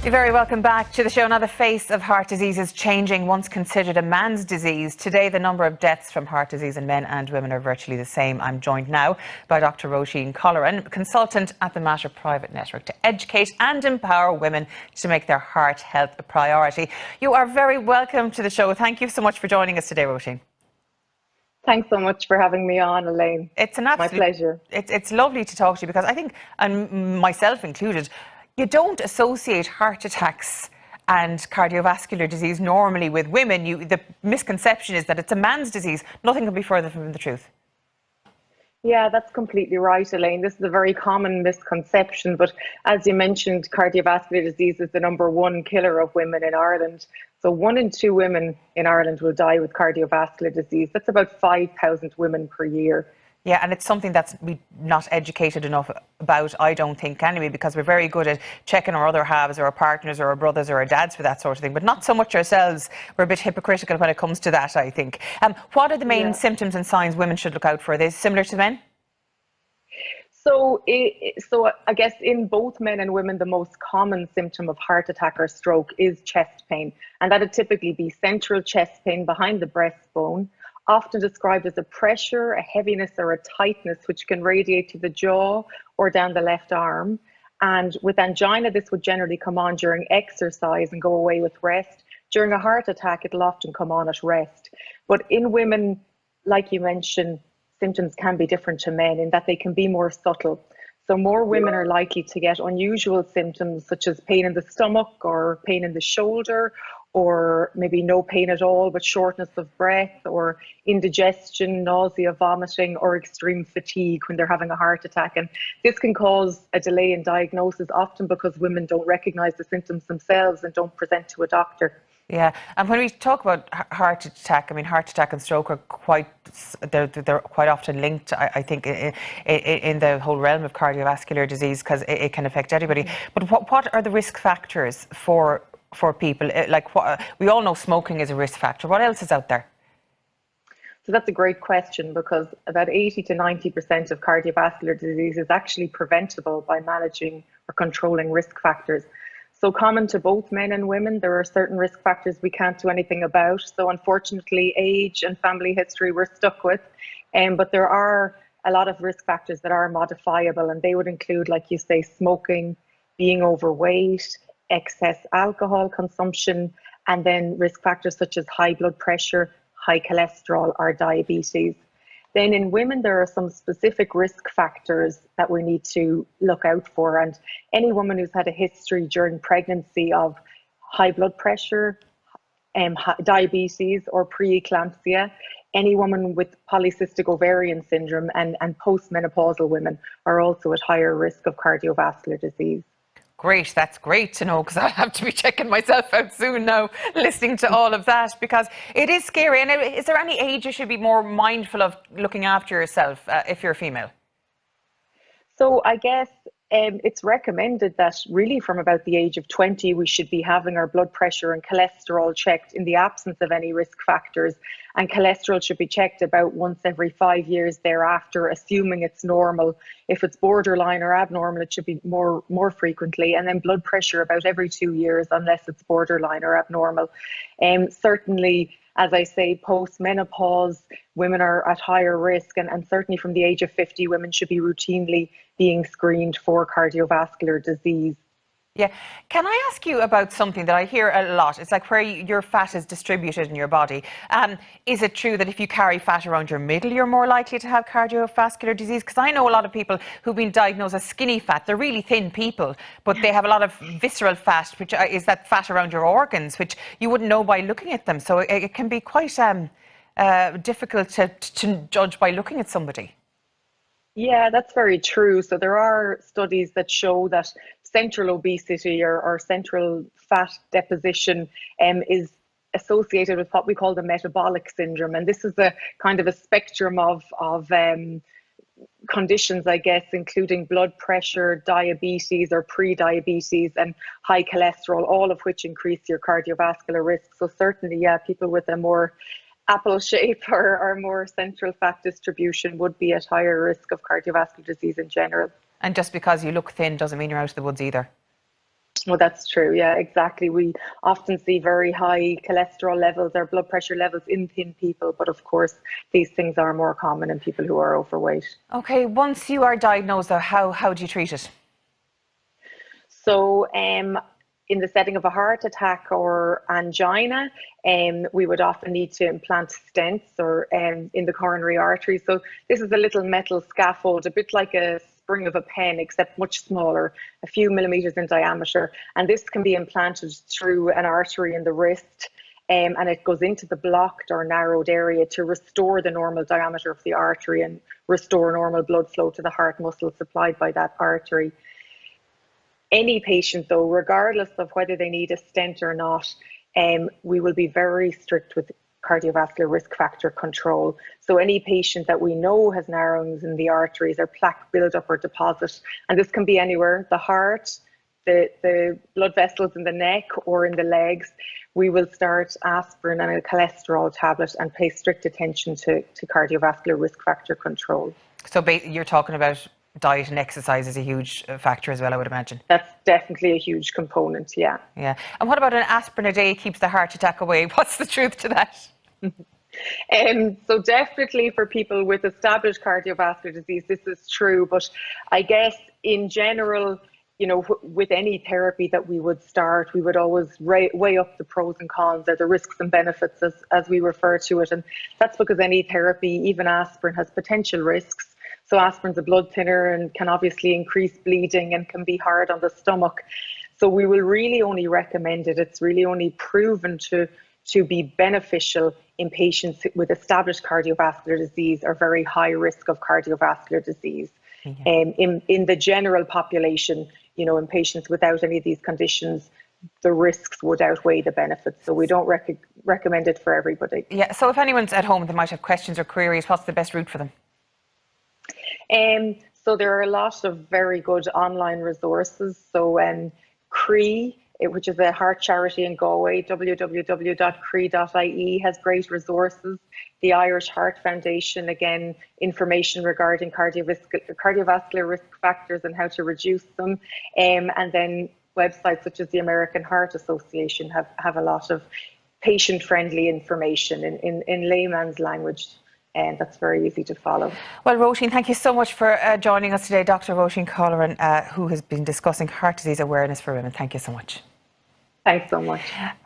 You're very welcome back to the show. Now, the face of heart disease is changing. Once considered a man's disease, today the number of deaths from heart disease in men and women are virtually the same. I'm joined now by Dr. Róisín Colleran, consultant at the Matter Private Network, to educate and empower women to make their heart health a priority. You are very welcome to the show. Thank you so much for joining us today, Róisín. Thanks so much for having me on, Elaine. It's an absolute, my pleasure. It's lovely to talk to you because I think, and myself included, you don't associate heart attacks and cardiovascular disease normally with women. The misconception is that it's a man's disease. Nothing could be further from the truth. Yeah, that's completely right, Elaine. This is a very common misconception, but as you mentioned, cardiovascular disease is the #1 killer of women in Ireland. So 1 in 2 women in Ireland will die with cardiovascular disease. That's about 5,000 women per year. Yeah, and it's something that's we're not educated enough about, I don't think, anyway, because we're very good at checking our other halves or our partners or our brothers or our dads for that sort of thing, but not so much ourselves. We're a bit hypocritical when it comes to that, I think. What are the main symptoms and signs women should look out for? Are they similar to men? So I guess in both men and women, the most common symptom of heart attack or stroke is chest pain. And that would typically be central chest pain behind the breastbone, often described as a pressure, a heaviness or a tightness which can radiate to the jaw or down the left arm. And with angina, this would generally come on during exercise and go away with rest. During a heart attack, it'll often come on at rest. But in women, like you mentioned, symptoms can be different to men in that they can be more subtle. So more women are likely to get unusual symptoms such as pain in the stomach or pain in the shoulder, or maybe no pain at all, but shortness of breath or indigestion, nausea, vomiting, or extreme fatigue when they're having a heart attack. And this can cause a delay in diagnosis, often because women don't recognize the symptoms themselves and don't present to a doctor. Yeah, and when we talk about heart attack, I mean, heart attack and stroke are they're quite often linked, I think, in the whole realm of cardiovascular disease, because it can affect everybody. But what are the risk factors for people? We all know smoking is a risk factor. What else is out there? So that's a great question, because about 80 to 90% of cardiovascular disease is actually preventable by managing or controlling risk factors. So common to both men and women, there are certain risk factors we can't do anything about. So unfortunately, age and family history we're stuck with. But there are a lot of risk factors that are modifiable, and they would include, like you say, smoking, being overweight, excess alcohol consumption, and then risk factors such as high blood pressure, high cholesterol, or diabetes. Then in women, there are some specific risk factors that we need to look out for. And any woman who's had a history during pregnancy of high blood pressure, diabetes, or preeclampsia, any woman with polycystic ovarian syndrome, and postmenopausal women are also at higher risk of cardiovascular disease. Great, that's great to know, because I'll have to be checking myself out soon now, listening to all of that, because it is scary. And is there any age you should be more mindful of looking after yourself if you're a female? So I guess it's recommended that really from about the age of 20, we should be having our blood pressure and cholesterol checked in the absence of any risk factors. And cholesterol should be checked about once every 5 years thereafter, assuming it's normal. If it's borderline or abnormal, it should be more frequently. And then blood pressure about every 2 years, unless it's borderline or abnormal. Certainly, as I say, post-menopause, women are at higher risk, and certainly from the age of 50, women should be routinely being screened for cardiovascular disease. Yeah. Can I ask you about something that I hear a lot? It's like where your fat is distributed in your body. Is it true that if you carry fat around your middle, you're more likely to have cardiovascular disease? Because I know a lot of people who've been diagnosed as skinny fat. They're really thin people, but they have a lot of visceral fat, which is that fat around your organs, which you wouldn't know by looking at them. So it can be quite difficult to judge by looking at somebody. Yeah, that's very true. So there are studies that show that central obesity or central fat deposition is associated with what we call the metabolic syndrome. And this is a kind of a spectrum of conditions, I guess, including blood pressure, diabetes or pre-diabetes, and high cholesterol, all of which increase your cardiovascular risk. So certainly, yeah, people with a more apple shape or more central fat distribution would be at higher risk of cardiovascular disease in general. And just because you look thin doesn't mean you're out of the woods either. Well, that's true. Yeah, exactly. We often see very high cholesterol levels or blood pressure levels in thin people, but of course, these things are more common in people who are overweight. Okay, once you are diagnosed, though, how do you treat it? So, in the setting of a heart attack or angina, we would often need to implant stents or in the coronary artery. So this is a little metal scaffold, a bit like a spring of a pen, except much smaller, a few millimeters in diameter. And this can be implanted through an artery in the wrist. And it goes into the blocked or narrowed area to restore the normal diameter of the artery and restore normal blood flow to the heart muscle supplied by that artery. Any patient, though, regardless of whether they need a stent or not, we will be very strict with cardiovascular risk factor control. So any patient that we know has narrowings in the arteries or plaque buildup or deposit, and this can be anywhere, the heart, the blood vessels in the neck or in the legs, we will start aspirin and a cholesterol tablet and pay strict attention to cardiovascular risk factor control. So you're talking about diet and exercise is a huge factor as well, I would imagine. That's definitely a huge component, yeah. Yeah. And what about an aspirin a day keeps the heart attack away? What's the truth to that? So definitely for people with established cardiovascular disease, this is true. But I guess in general, you know, with any therapy that we would start, we would always weigh up the pros and cons or the risks and benefits as we refer to it. And that's because any therapy, even aspirin, has potential risks. So aspirin's a blood thinner and can obviously increase bleeding and can be hard on the stomach. So we will really only recommend it. It's really only proven to be beneficial in patients with established cardiovascular disease or very high risk of cardiovascular disease. In the general population, you know, in patients without any of these conditions, the risks would outweigh the benefits. So we don't recommend it for everybody. Yeah. So if anyone's at home that might have questions or queries, what's the best route for them? So there are a lot of very good online resources. So CRE, which is a heart charity in Galway, www.cre.ie has great resources. The Irish Heart Foundation, again, information regarding cardiovascular risk factors and how to reduce them. And then websites such as the American Heart Association have a lot of patient-friendly information in layman's language. And that's very easy to follow. Well, Róisín, thank you so much for joining us today. Dr. Róisín Colleran, who has been discussing heart disease awareness for women. Thank you so much. Thanks so much.